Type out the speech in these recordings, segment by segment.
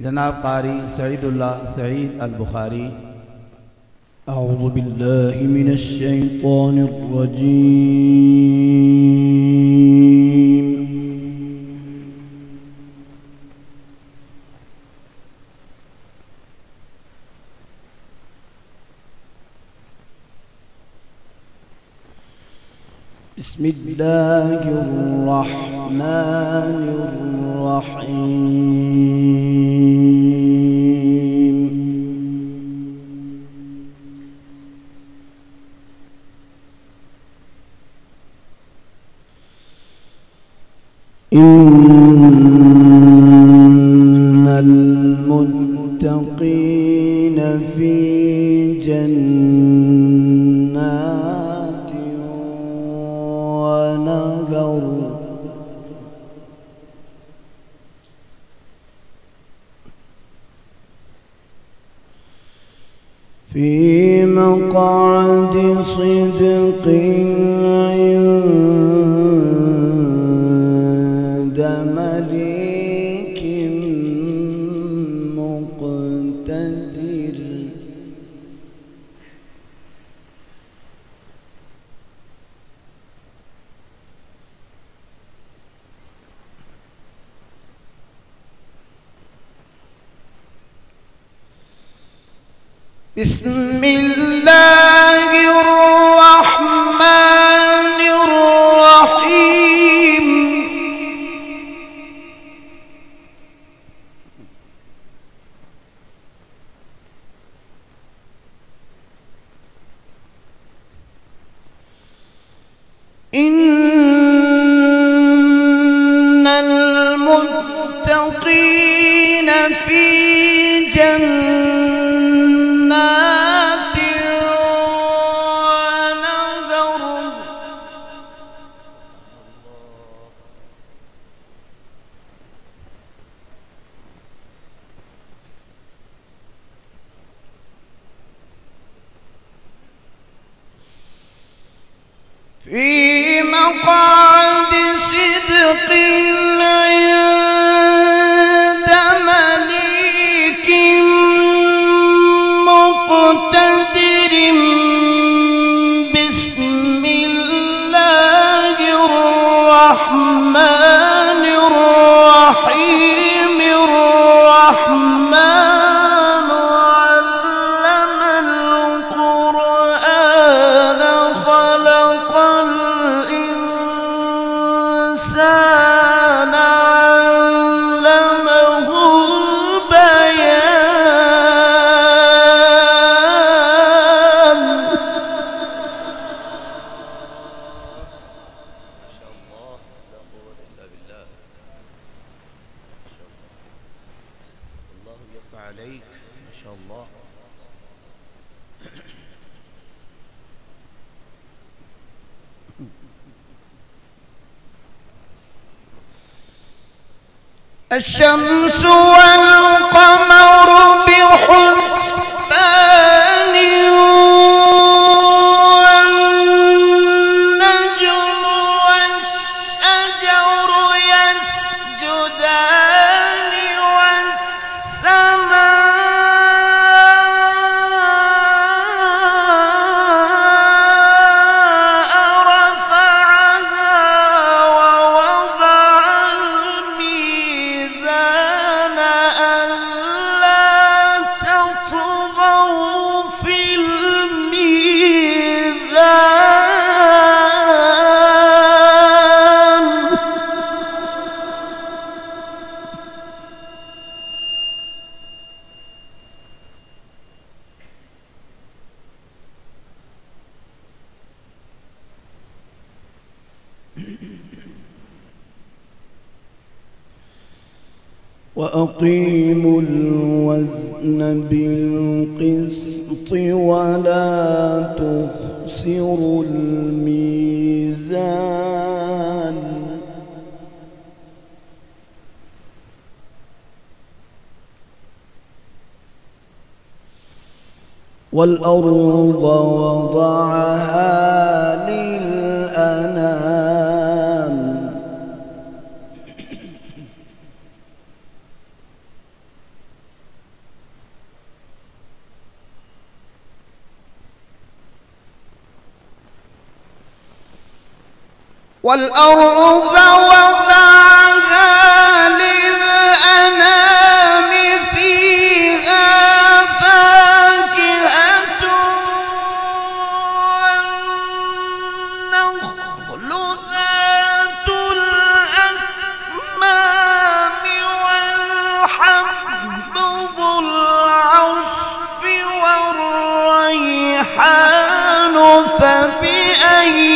जनाब कारी सईदुल्लाह सईद अल बुखारी। अऊज़ु बिल्लाहि मिनश शैतानिर रजीम। बिस्मिल्लाहिर रहमानिर रहीम। इन्नल मुत्तक़ीन फी जन्नातिन व नहर। फी मक़अद सिद्क़िन इंद मलीकिन मुक़तदिर। बिस्मिल्लाहिर रहमानिर रहीम। इन्नल मुत्तक़ीन फी जन्नातिन व नहर। फी मक़अद सिद्क़िन इंद मलीकिन मुक़तदिर। बिस्मिल्लाहिर रहमानिर रहीम। الرحمن علم القرآن خلق الإنسان علمه البيان. ما شاء الله لا قوة إلا بالله. ما شاء الله الله يرضى عليك. ما شاء الله. الشمس والقمر بحسبان والنجم والشجر يسجدان والسماء رفعها ووضع الميزان ألا تطغوا في الميزان. وأقيموا الوزن بالقسط ولا تخسروا الميزان. والأرض وضعها للأنام. والأرض وضعها للأنام فيها فاكهة والنخل ذات الأكمام والحب ذو العصف والريحان فبأي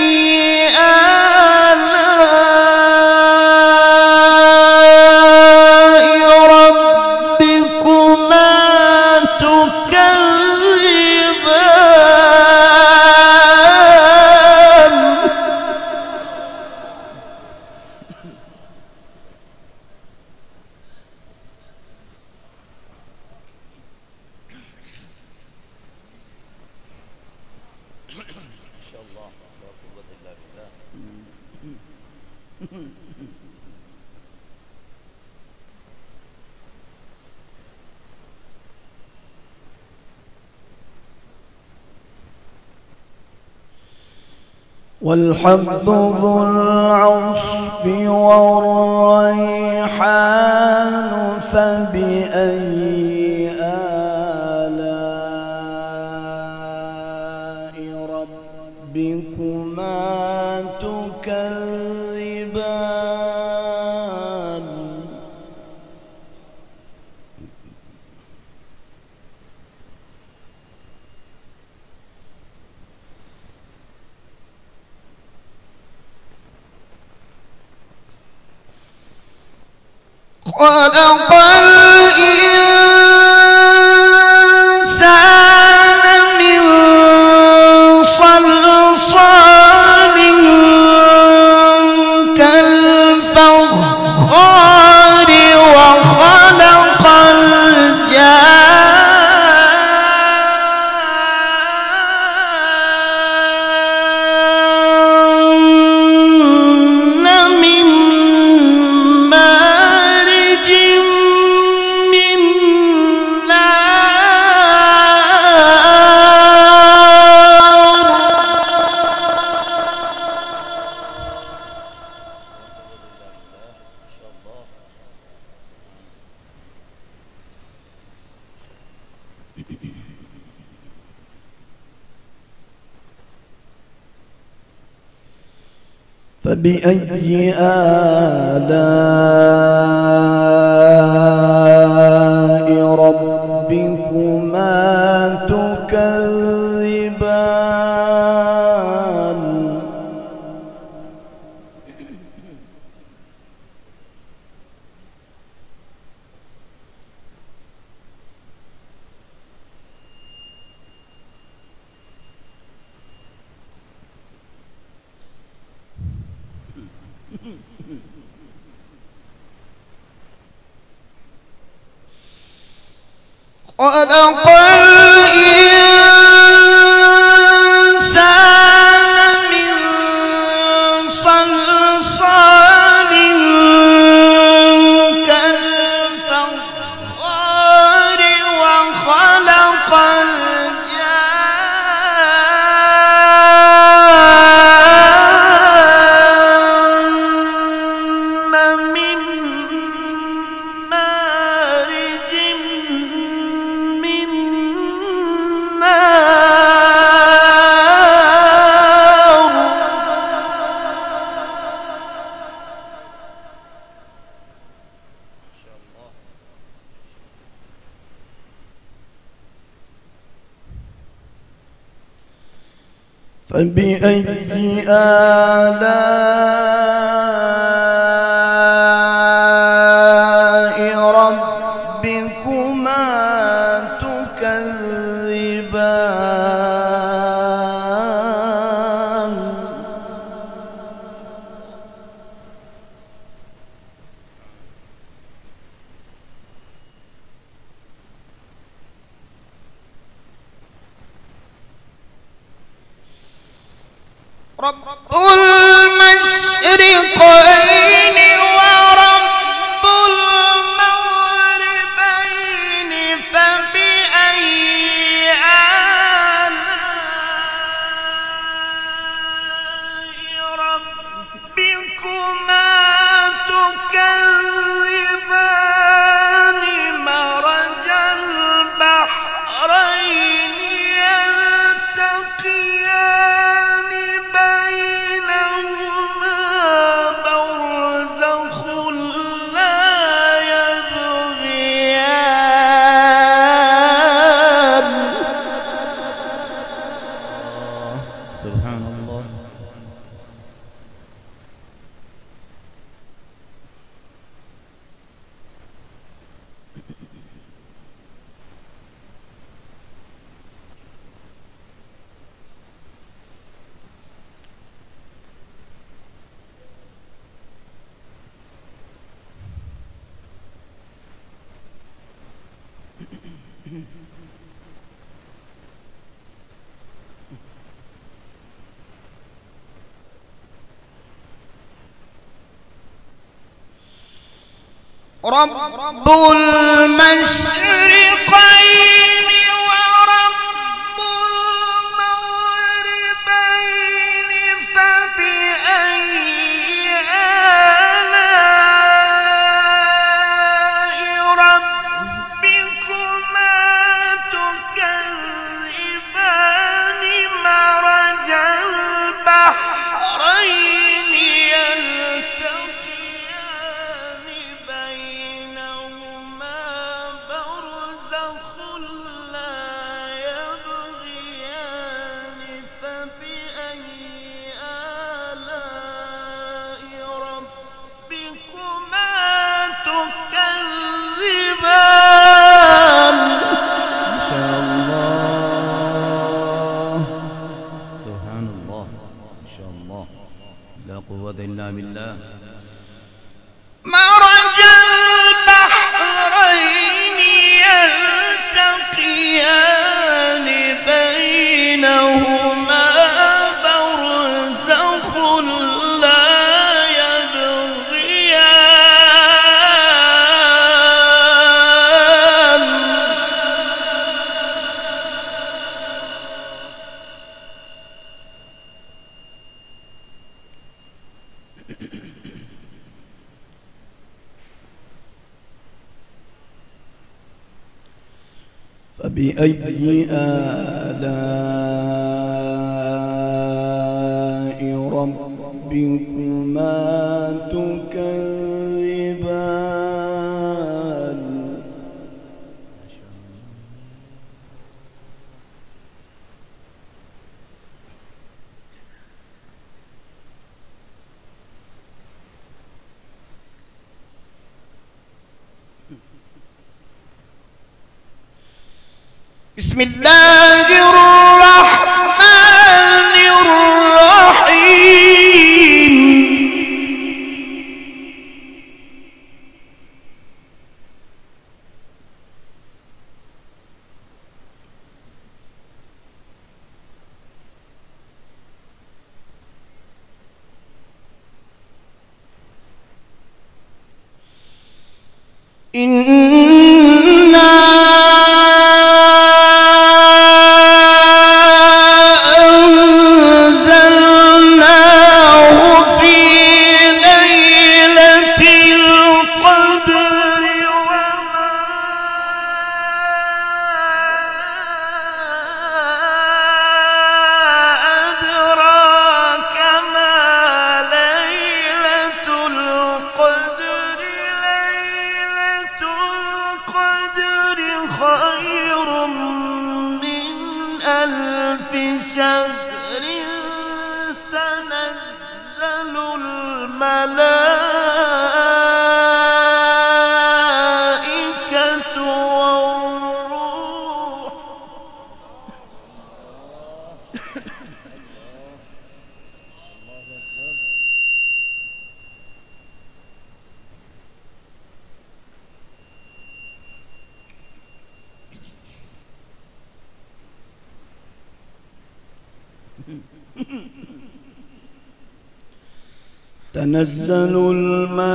والحب ذو العصف والريحان فبأي آلاء ربكما تكذبان خلق الإنسان من صلصال كالفخار وخلق الجان من مارج من فبأي آلاء ربكما تكذبان خلق الإنسان من صلصال كالفخار وخلق الجان من مارج من نار فبأي آلاء ربكما تكذبان رب المشرقين ورب المغربين فبأي آلاء ربكما رب المشرقين ورب المغربين فبأي آلاء ربكما تكذبان مرج البحرين يلتقيان بينهما برزخ لا يبغيان فبأي آلاء ربكما تكذبان. ما شاء الله، سبحان الله، ما شاء الله، لا قوة إلا بالله. مرج البحرين يلتقيان بينهما برزخ لا يبغيان. فبأي آلاء ربكما تكذبان. بسم الله الرحمن الرحيم. إنا ألف شهر تنزل الملائكة والروح. تنزل الملائكة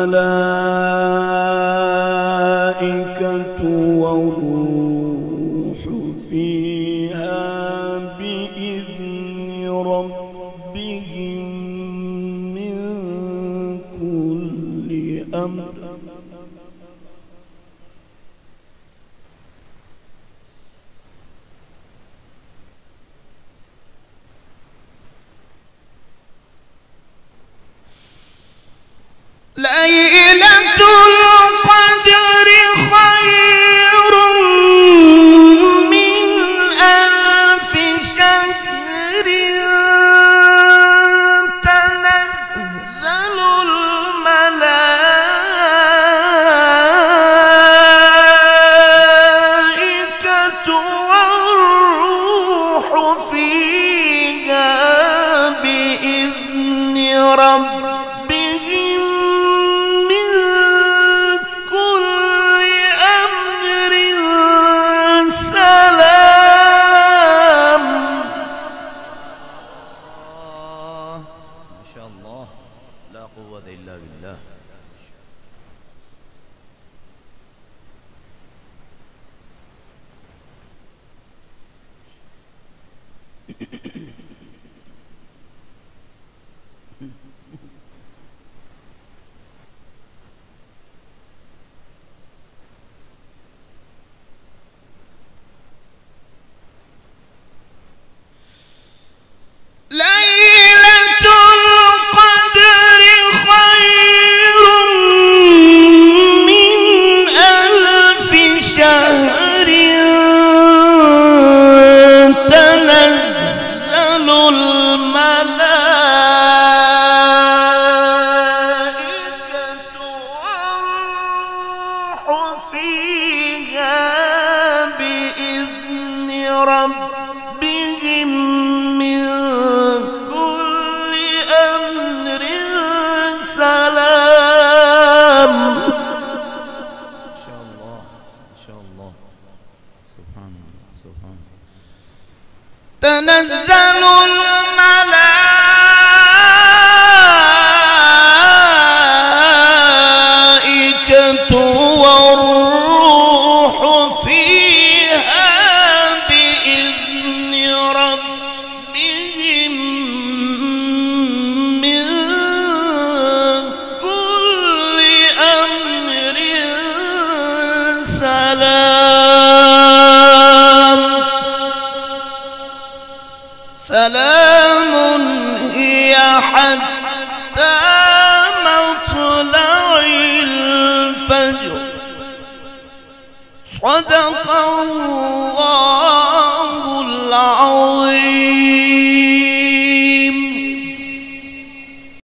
والروح فيها بإذن ربهم من كل أمر. ليلة القدر خير من ألف شهر تنزل الملائكة والروح فيها بإذن ربهم ربهم من كل أمر سلام. إن شاء الله إن شاء الله. سبحان الله سبحان الله. تنزل الملائكة والروح فيها بإذن ربهم من كل أمر سلام. سلام هي حتى مطلع الفجر. صدق الله العظيم.